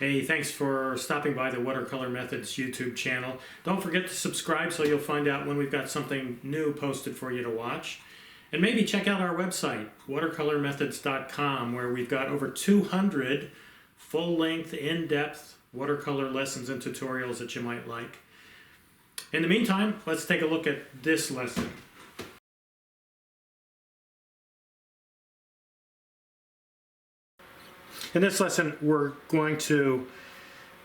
Hey, thanks for stopping by the Watercolor Methods YouTube channel. Don't forget to subscribe so you'll find out when we've got something new posted for you to watch. And maybe check out our website, watercolormethods.com, where we've got over 200 full-length, in-depth watercolor lessons and tutorials that you might like. In the meantime, let's take a look at this lesson. In this lesson, we're going to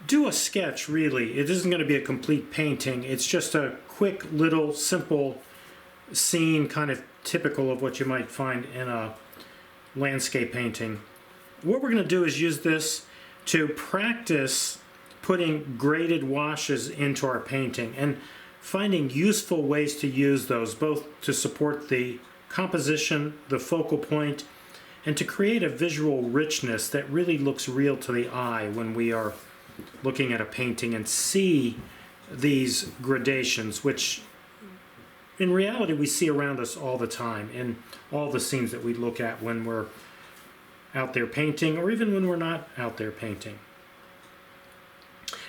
do a sketch, really. It isn't going to be a complete painting. It's just a quick, little, simple scene, kind of typical of what you might find in a landscape painting. What we're going to do is use this to practice putting graded washes into our painting and finding useful ways to use those, both to support the composition, the focal point, and to create a visual richness that really looks real to the eye when we are looking at a painting and see these gradations, which in reality we see around us all the time in all the scenes that we look at when we're out there painting, or even when we're not out there painting.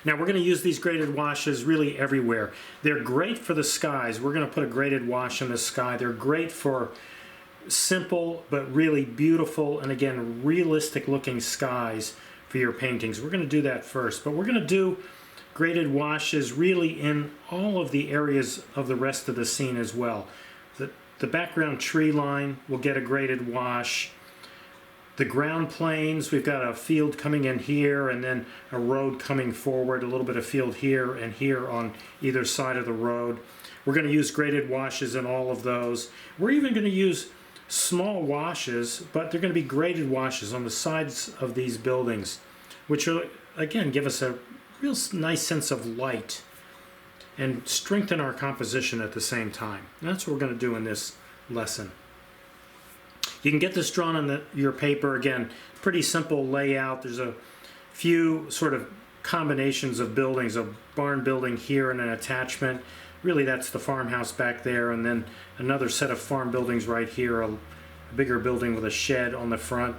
Now we're going to use these graded washes really everywhere. They're great for the skies. We're going to put a graded wash in the sky. They're great for simple but really beautiful and again realistic looking skies for your paintings. We're going to do that first, but we're going to do graded washes really in all of the areas of the rest of the scene as well. The background tree line will get a graded wash. The ground planes, we've got a field coming in here and then a road coming forward, a little bit of field here and here on either side of the road. We're going to use graded washes in all of those. We're even going to use small washes, but they're going to be graded washes on the sides of these buildings, which will again give us a real nice sense of light and strengthen our composition at the same time. And that's what we're going to do in this lesson. You can get this drawn on your paper. Again, pretty simple layout. There's a few sort of combinations of buildings, a barn building here and an attachment. Really, that's the farmhouse back there, and then another set of farm buildings right here, a bigger building with a shed on the front.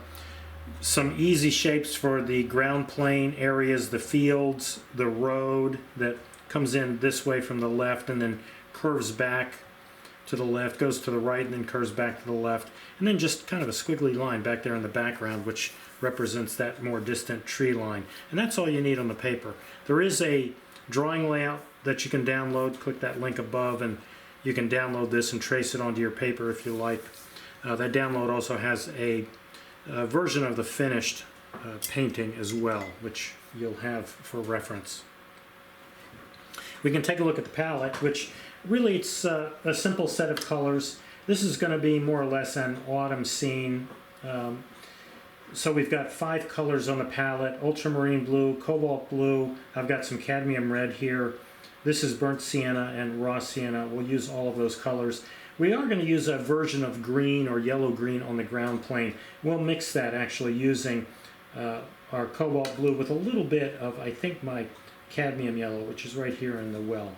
Some easy shapes for the ground plane areas, the fields, the road that comes in this way from the left and then curves back to the left, goes to the right and then curves back to the left, and then just kind of a squiggly line back there in the background which represents that more distant tree line. And that's all you need on the paper. There is a drawing layout that you can download. Click that link above and you can download this and trace it onto your paper if you like. That download also has a version of the finished painting as well, which you'll have for reference. We can take a look at the palette, which really it's a simple set of colors. This is going to be more or less an autumn scene. So we've got 5 colors on the palette: ultramarine blue, cobalt blue, I've got some cadmium red here. This is burnt sienna and raw sienna. We'll use all of those colors. We are going to use a version of green or yellow-green on the ground plane. We'll mix that actually using our cobalt blue with a little bit of, I think, my cadmium yellow, which is right here in the well.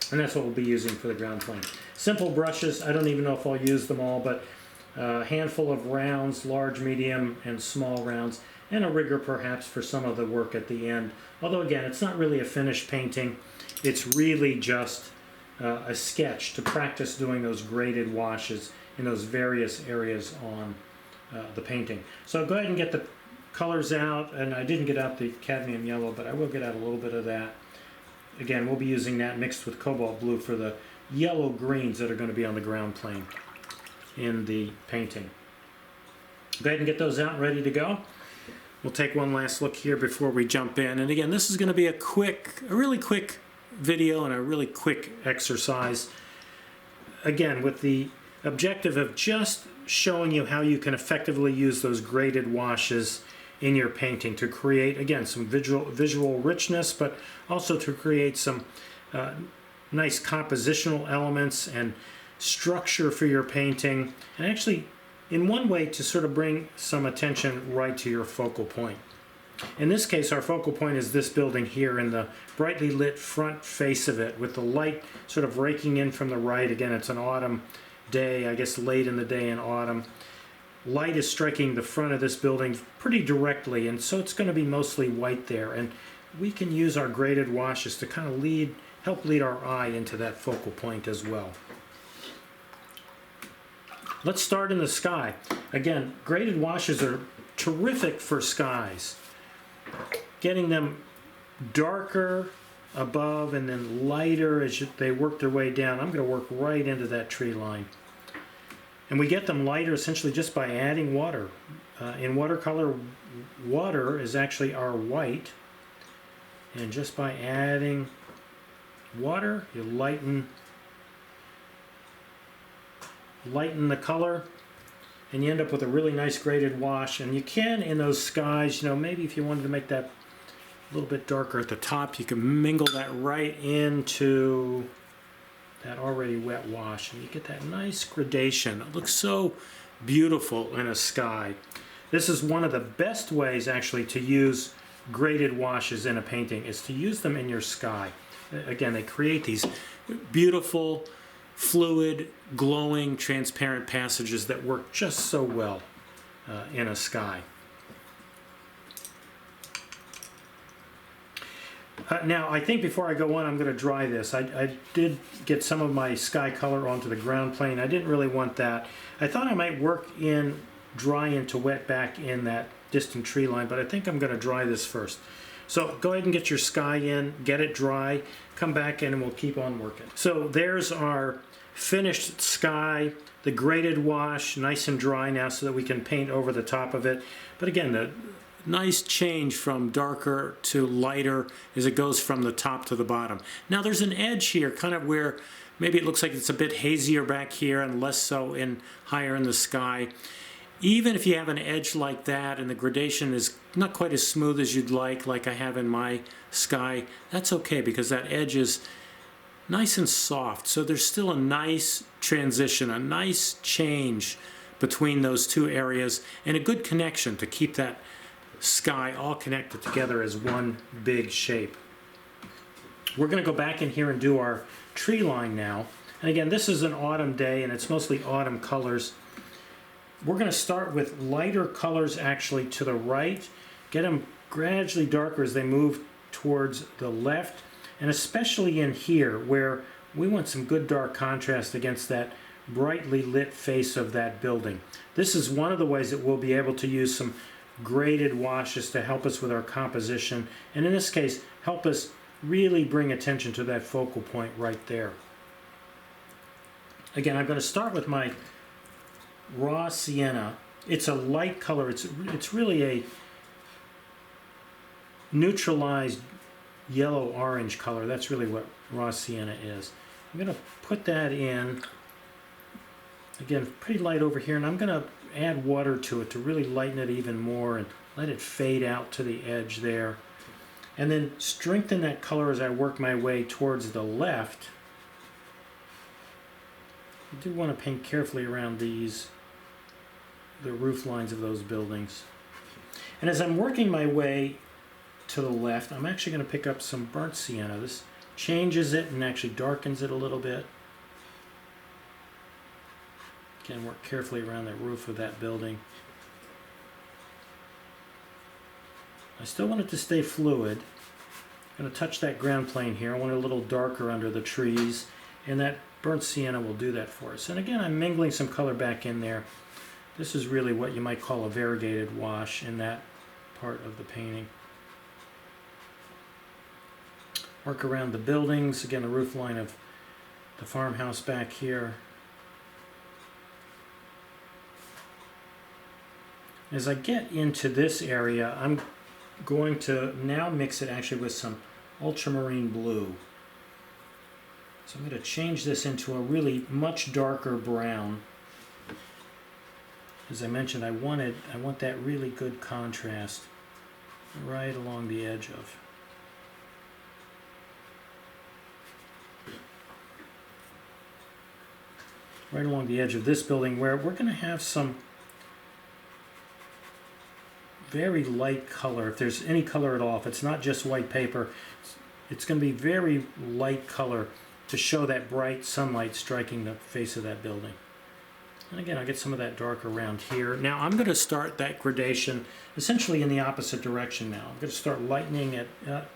And that's what we'll be using for the ground plane. Simple brushes. I don't even know if I'll use them all, but a handful of rounds, large, medium, and small rounds, and a rigger perhaps for some of the work at the end. Although again, it's not really a finished painting. It's really just a sketch to practice doing those graded washes in those various areas on the painting. So go ahead and get the colors out, and I didn't get out the cadmium yellow, but I will get out a little bit of that. Again, we'll be using that mixed with cobalt blue for the yellow greens that are going to be on the ground plane in the painting. Go ahead and get those out and ready to go. We'll take one last look here before we jump in. And again, this is going to be a really quick video and a really quick exercise. Again, with the objective of just showing you how you can effectively use those graded washes in your painting to create, again, some visual richness, but also to create some nice compositional elements and structure for your painting, and actually in one way to sort of bring some attention right to your focal point. In this case, our focal point is this building here in the brightly lit front face of it, with the light sort of raking in from the right. Again, it's an autumn day, I guess late in the day in autumn. light is striking the front of this building pretty directly, and so it's going to be mostly white there. And we can use our graded washes to kind of help lead our eye into that focal point as well. Let's start in the sky. Again, graded washes are terrific for skies. Getting them darker above and then lighter as they work their way down. I'm going to work right into that tree line. And we get them lighter essentially just by adding water. In watercolor, water is actually our white. And just by adding water, you lighten the color, and you end up with a really nice graded wash. And you can, in those skies, maybe if you wanted to make that a little bit darker at the top, you can mingle that right into that already wet wash, and you get that nice gradation. It looks so beautiful in a sky. This is one of the best ways actually to use graded washes in a painting, is to use them in your sky. Again, they create these beautiful, fluid, glowing, transparent passages that work just so well in a sky. Now, I think before I go on, I'm going to dry this. I did get some of my sky color onto the ground plane. I didn't really want that. I thought I might work in dry into wet back in that distant tree line, but I think I'm going to dry this first. So go ahead and get your sky in, get it dry, come back in, and we'll keep on working. So there's our finished sky, the graded wash, nice and dry now so that we can paint over the top of it. But again, the nice change from darker to lighter as it goes from the top to the bottom. Now there's an edge here, kind of where maybe it looks like it's a bit hazier back here and less so higher in the sky. Even if you have an edge like that and the gradation is not quite as smooth as you'd like I have in my sky, that's okay, because that edge is nice and soft. So there's still a nice transition, a nice change between those two areas, and a good connection to keep that sky all connected together as one big shape. We're going to go back in here and do our tree line now. And again, this is an autumn day and it's mostly autumn colors. We're going to start with lighter colors actually to the right, get them gradually darker as they move towards the left, and especially in here where we want some good dark contrast against that brightly lit face of that building. This is one of the ways that we'll be able to use some graded washes to help us with our composition, and in this case help us really bring attention to that focal point right there. Again, I'm going to start with my raw sienna. It's a light color. It's really a neutralized yellow-orange color. That's really what raw sienna is. I'm going to put that in, again, pretty light over here, and I'm going to add water to it to really lighten it even more and let it fade out to the edge there. And then strengthen that color as I work my way towards the left. I do want to paint carefully around the roof lines of those buildings. And as I'm working my way to the left, I'm actually going to pick up some burnt sienna. This changes it and actually darkens it a little bit. Again, work carefully around the roof of that building. I still want it to stay fluid. I'm going to touch that ground plane here. I want it a little darker under the trees, and that burnt sienna will do that for us. And again, I'm mingling some color back in there. This is really what you might call a variegated wash in that part of the painting. Work around the buildings, again the roof line of the farmhouse back here. As I get into this area, I'm going to now mix it actually with some ultramarine blue. So I'm going to change this into a really much darker brown. As I mentioned, I want that really good contrast right along the edge of. Right along the edge of this building, where we're going to have some very light color. If there's any color at all, if it's not just white paper, it's going to be very light color to show that bright sunlight striking the face of that building. And again, I'll get some of that dark around here. Now I'm going to start that gradation essentially in the opposite direction now. I'm going to start lightening it up.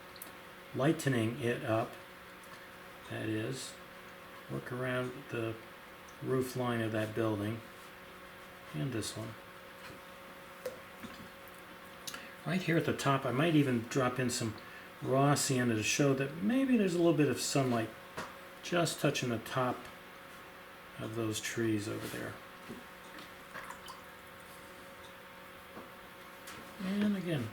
That is, work around the roof line of that building and this one. Right here at the top, I might even drop in some raw sienna to show that maybe there's a little bit of sunlight just touching the top of those trees over there. And again,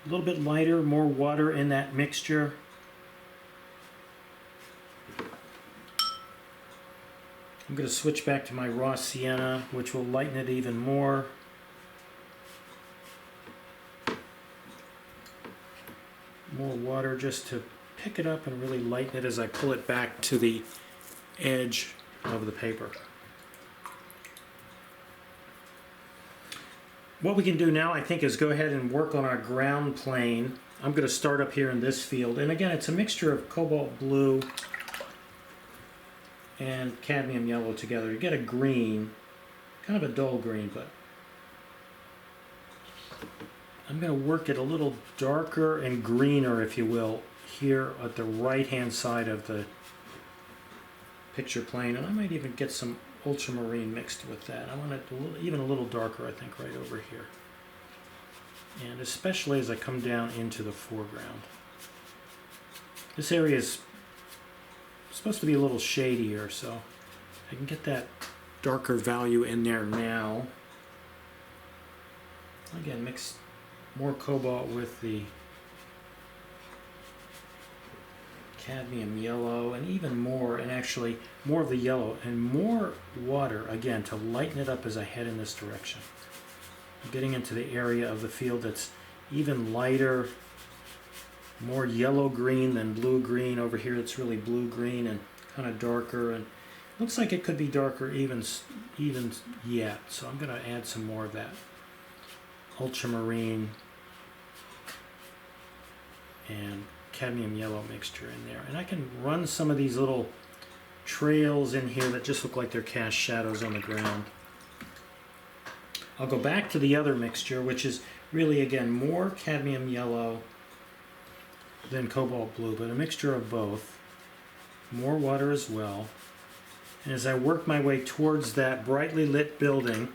a little bit lighter, more water in that mixture. I'm going to switch back to my raw sienna, which will lighten it even more. More water just to pick it up and really lighten it as I pull it back to the edge of the paper. What we can do now, I think, is go ahead and work on our ground plane. I'm going to start up here in this field. And again, it's a mixture of cobalt blue and cadmium yellow together. You get a green, kind of a dull green, but I'm going to work it a little darker and greener, if you will, here at the right-hand side of the picture plane. And I might even get some ultramarine mixed with that. I want it even a little darker, I think, right over here. And especially as I come down into the foreground. This area is supposed to be a little shadier, so I can get that darker value in there now. Again, mix more cobalt with the cadmium yellow, and even more, and actually more of the yellow and more water again to lighten it up as I head in this direction. I'm getting into the area of the field that's even lighter, more yellow green than blue green. Over here it's really blue green and kind of darker, and looks like it could be darker even yet. So I'm going to add some more of that ultramarine and cadmium yellow mixture in there. And I can run some of these little trails in here that just look like they're cast shadows on the ground. I'll go back to the other mixture, which is really, again, more cadmium yellow than cobalt blue, but a mixture of both. More water as well. And as I work my way towards that brightly lit building,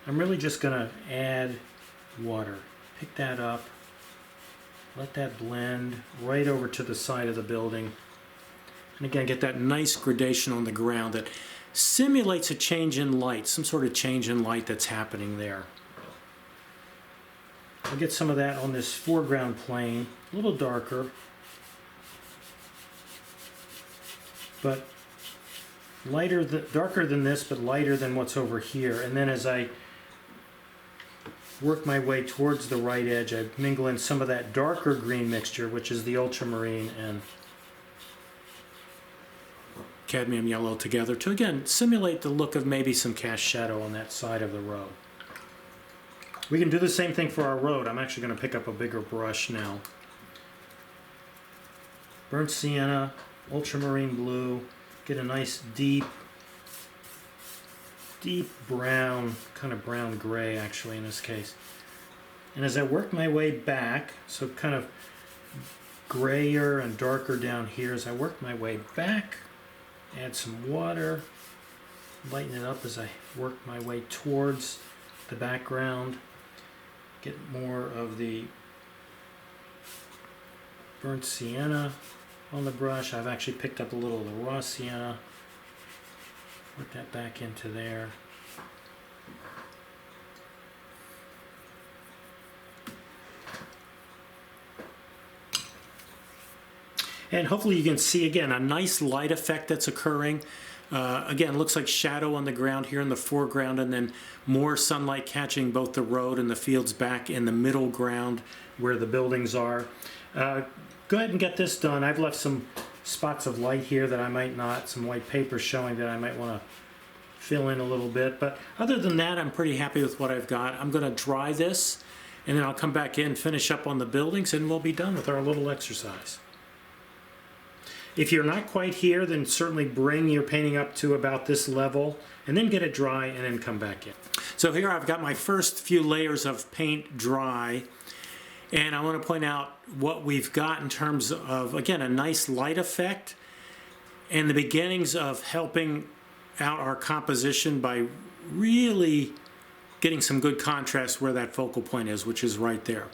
I'm really just going to add water. Pick that up. Let that blend right over to the side of the building. And again, get that nice gradation on the ground that simulates a change in light, some sort of change in light that's happening there. I'll get some of that on this foreground plane, a little darker, but darker than this, but lighter than what's over here. And then as I work my way towards the right edge, I mingle in some of that darker green mixture, which is the ultramarine and cadmium yellow together to, again, simulate the look of maybe some cast shadow on that side of the road. We can do the same thing for our road. I'm actually going to pick up a bigger brush now. Burnt sienna, ultramarine blue, get a nice deep brown, kind of brown gray actually in this case. And as I work my way back, so kind of grayer and darker down here, as I work my way back, add some water, lighten it up as I work my way towards the background, get more of the burnt sienna on the brush. I've actually picked up a little of the raw sienna. Work that back into there. And hopefully you can see, again, a nice light effect that's occurring. Again, looks like shadow on the ground here in the foreground, and then more sunlight catching both the road and the fields back in the middle ground where the buildings are. Go ahead and get this done. I've left some spots of light here that I might not, some white paper showing that I might want to fill in a little bit. But other than that, I'm pretty happy with what I've got. I'm going to dry this, and then I'll come back in, finish up on the buildings, and we'll be done with our little exercise. If you're not quite here, then certainly bring your painting up to about this level. and then get it dry and then come back in. So here I've got my first few layers of paint dry, and I want to point out what we've got in terms of, again, a nice light effect and the beginnings of helping out our composition by really getting some good contrast where that focal point is, which is right there.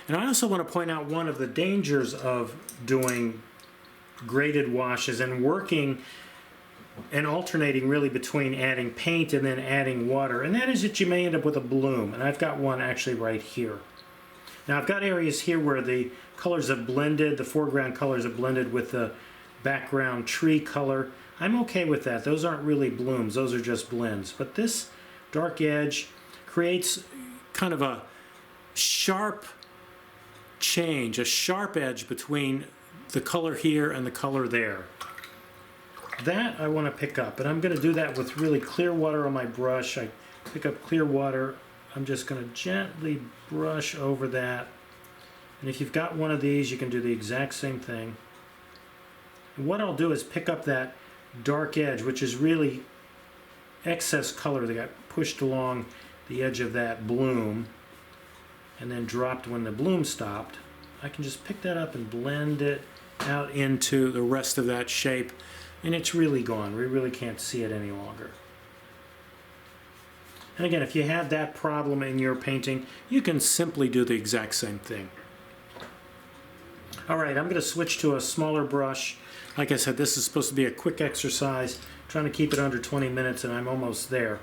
And I also want to point out one of the dangers of doing graded washes and working and alternating really between adding paint and then adding water, and that is that you may end up with a bloom, and I've got one actually right here. Now I've got areas here where the colors have blended, the foreground colors have blended with the background tree color. I'm okay with that. Those aren't really blooms, those are just blends. But this dark edge creates kind of a sharp change, a sharp edge between the color here and the color there. That I want to pick up, and I'm going to do that with really clear water on my brush. I pick up clear water. I'm just going to gently brush over that. And if you've got one of these, you can do the exact same thing. And what I'll do is pick up that dark edge, which is really excess color that got pushed along the edge of that bloom and then dropped when the bloom stopped. I can just pick that up and blend it out into the rest of that shape, and it's really gone. We really can't see it any longer. And again, if you have that problem in your painting, you can simply do the exact same thing. All right, I'm going to switch to a smaller brush. Like I said, this is supposed to be a quick exercise, trying to keep it under 20 minutes, and I'm almost there.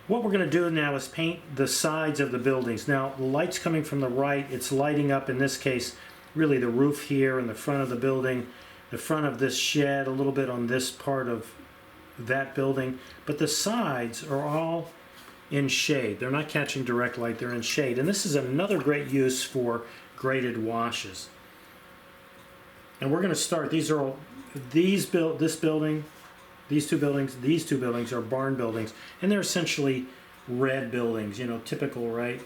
What we're going to do now is paint the sides of the buildings. Now, the light's coming from the right. It's lighting up, in this case, really the roof here and the front of the building, the front of this shed, a little bit on this part of that building. But the sides are all in shade. They're not catching direct light, they're in shade. And this is another great use for graded washes. And we're going to start, these are all, this building, these two buildings are barn buildings, and they're essentially red buildings, you know, typical, right?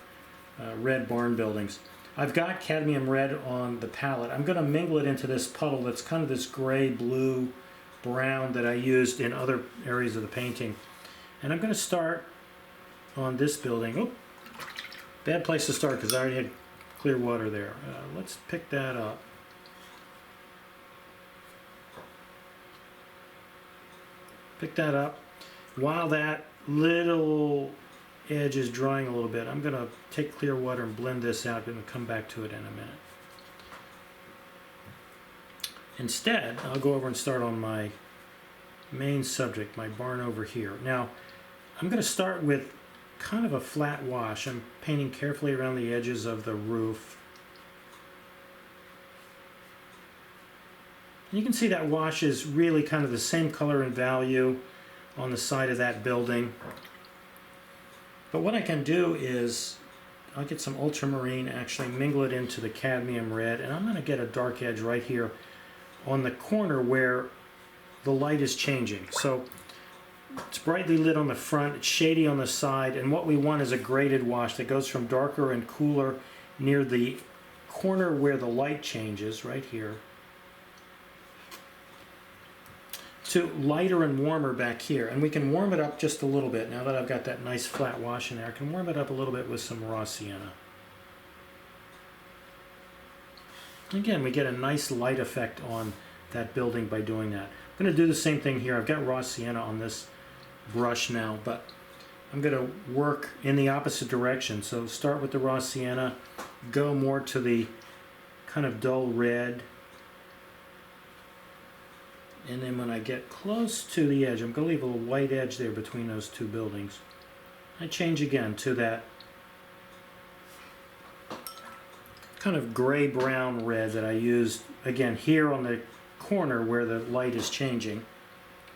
Red barn buildings. I've got cadmium red on the palette. I'm going to mingle it into this puddle that's kind of this gray, blue, brown that I used in other areas of the painting. And I'm going to start on this building. Oh, bad place to start because I already had clear water there. Let's pick that up. Pick that up. While that little edge is drying a little bit, I'm going to take clear water and blend this out. I'm going to come back to it in a minute. Instead, I'll go over and start on my main subject, my barn over here. Now, I'm going to start with kind of a flat wash. I'm painting carefully around the edges of the roof. And you can see that wash is really kind of the same color and value on the side of that building. But what I can do is I'll get some ultramarine, actually mingle it into the cadmium red, and I'm going to get a dark edge right here on the corner where the light is changing. So it's brightly lit on the front, it's shady on the side, and what we want is a graded wash that goes from darker and cooler near the corner where the light changes, right here, to lighter and warmer back here. And we can warm it up just a little bit. Now that I've got that nice flat wash in there, I can warm it up a little bit with some raw sienna. Again, we get a nice light effect on that building by doing that. I'm going to do the same thing here. I've got raw sienna on this brush now, but I'm going to work in the opposite direction. So start with the raw sienna, go more to the kind of dull red, and then when I get close to the edge, I'm going to leave a little white edge there between those two buildings. I change again to that kind of gray-brown red that I used, again, here on the corner where the light is changing. In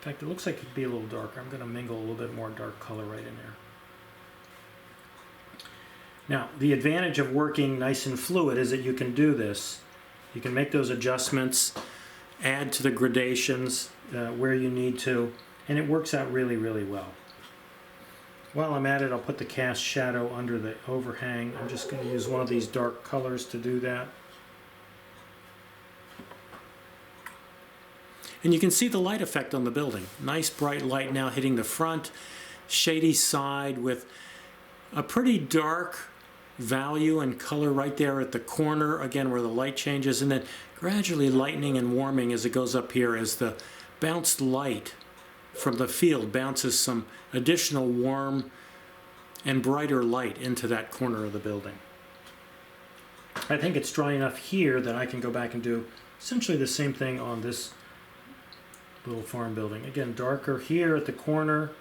fact, it looks like it could be a little darker. I'm going to mingle a little bit more dark color right in there. Now, the advantage of working nice and fluid is that you can do this. You can make those adjustments, add to the gradations where you need to, and it works out really, really well. While I'm at it, I'll put the cast shadow under the overhang. I'm just going to use one of these dark colors to do that. And you can see the light effect on the building. Nice bright light now hitting the front, shady side with a pretty dark value and color right there at the corner, again where the light changes, and then gradually lightening and warming as it goes up here as the bounced light from the field bounces some additional warm and brighter light into that corner of the building. I think it's dry enough here that I can go back and do essentially the same thing on this little farm building. Again, darker here at the corner.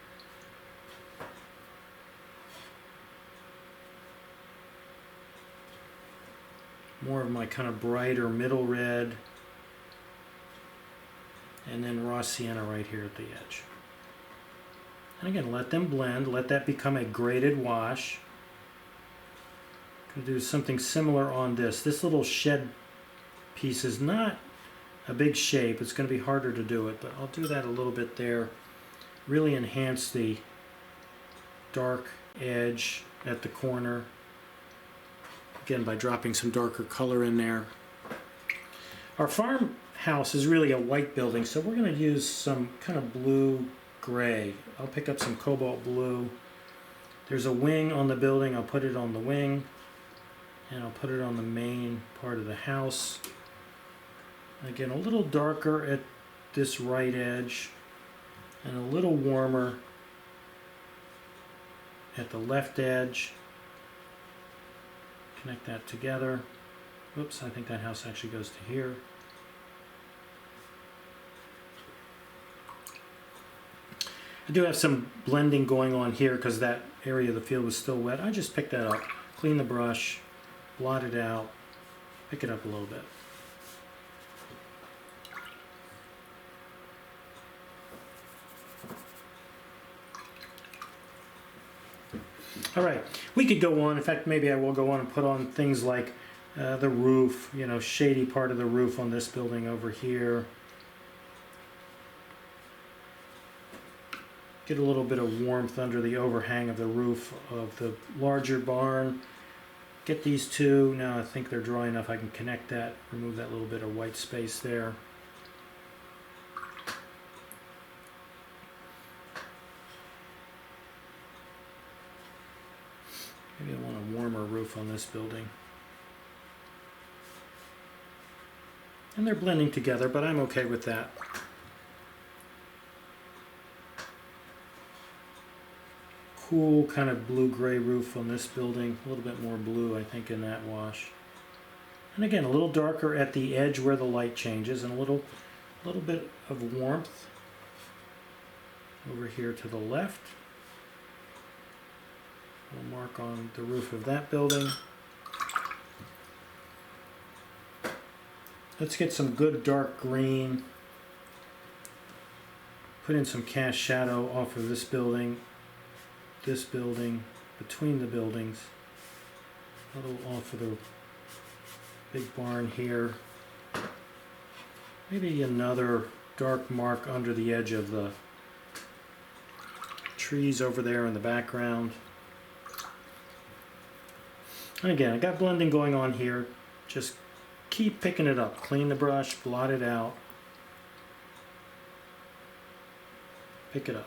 More of my kind of brighter middle red. And then raw sienna right here at the edge. And again, let them blend. Let that become a graded wash. Going to do something similar on this. This little shed piece is not a big shape. It's going to be harder to do it, but I'll do that a little bit there. Really enhance the dark edge at the corner. Again, by dropping some darker color in there. Our farmhouse is really a white building, so we're going to use some kind of blue-gray. I'll pick up some cobalt blue. There's a wing on the building. I'll put it on the wing, and I'll put it on the main part of the house. Again, a little darker at this right edge, and a little warmer at the left edge. Connect that together. Oops, I think that house actually goes to here. I do have some blending going on here because that area of the field was still wet. I just picked that up, clean the brush, blot it out, pick it up a little bit. All right, we could go on. In fact, maybe I will go on and put on things like the roof, you know, shady part of the roof on this building over here. Get a little bit of warmth under the overhang of the roof of the larger barn. Get these two. Now I think they're dry enough. I can connect that, remove that little bit of white space there. Maybe I want a warmer roof on this building. And they're blending together, but I'm okay with that. Cool kind of blue-gray roof on this building. A little bit more blue, I think, in that wash. And again, a little darker at the edge where the light changes, and a little bit of warmth over here to the left. We'll mark on the roof of that building. Let's get some good dark green. Put in some cast shadow off of this building, between the buildings. A little off of the big barn here. Maybe another dark mark under the edge of the trees over there in the background. And again, I got blending going on here. Just keep picking it up. Clean the brush, blot it out. Pick it up.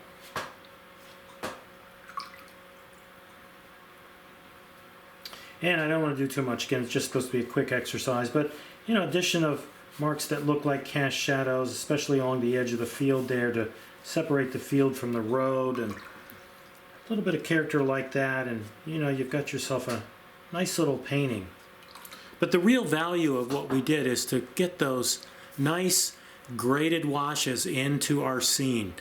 And I don't want to do too much. Again, it's just supposed to be a quick exercise. But, you know, addition of marks that look like cast shadows, especially along the edge of the field there to separate the field from the road. And a little bit of character like that. And, you know, you've got yourself a nice little painting. But the real value of what we did is to get those nice graded washes into our scene.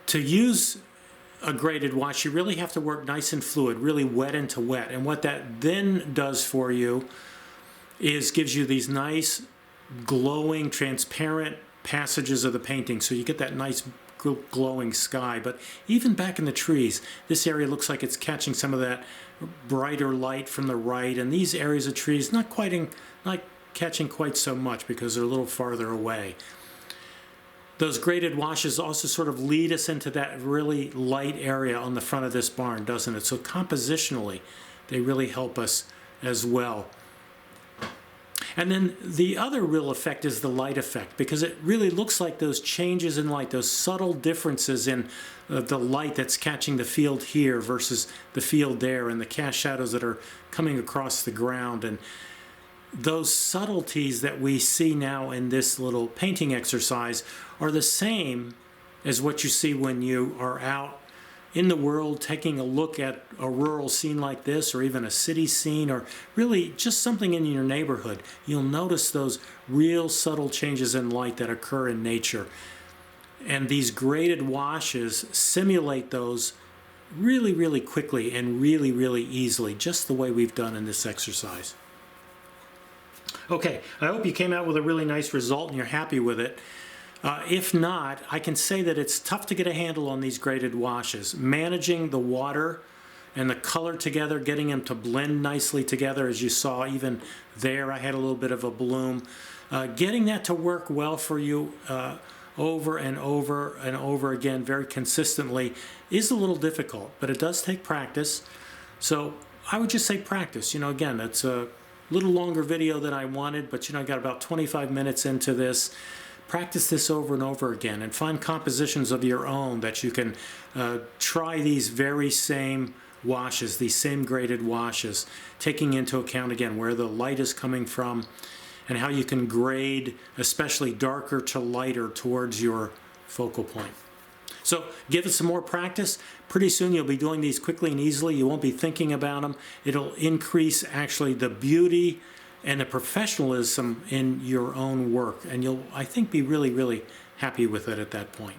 To use a graded wash, you really have to work nice and fluid, really wet into wet. And what that then does for you is gives you these nice glowing, transparent passages of the painting. So you get that nice glowing sky. But even back in the trees, this area looks like it's catching some of that brighter light from the right, and these areas of trees not catching quite so much because they're a little farther away. Those graded washes also sort of lead us into that really light area on the front of this barn, doesn't it? So compositionally, they really help us as well. And then the other real effect is the light effect, because it really looks like those changes in light, those subtle differences in the light that's catching the field here versus the field there, and the cast shadows that are coming across the ground. And those subtleties that we see now in this little painting exercise are the same as what you see when you are out in the world taking a look at a rural scene like this, or even a city scene, or really just something in your neighborhood. You'll notice those real subtle changes in light that occur in nature. And these graded washes simulate those really, really quickly and really, really easily, just the way we've done in this exercise. Okay, I hope you came out with a really nice result and you're happy with it. If not, I can say that it's tough to get a handle on these graded washes. Managing the water and the color together, getting them to blend nicely together, as you saw even there, I had a little bit of a bloom. Getting that to work well for you over and over and over again very consistently is a little difficult, but it does take practice. So I would just say practice. Again, that's a little longer video than I wanted, but I got about 25 minutes into this. Practice this over and over again and find compositions of your own that you can try these very same washes, these same graded washes, taking into account again where the light is coming from and how you can grade, especially darker to lighter, towards your focal point. So give it some more practice. Pretty soon you'll be doing these quickly and easily. You won't be thinking about them. It'll increase actually the beauty and the professionalism in your own work, and you'll, I think, be really, really happy with it at that point.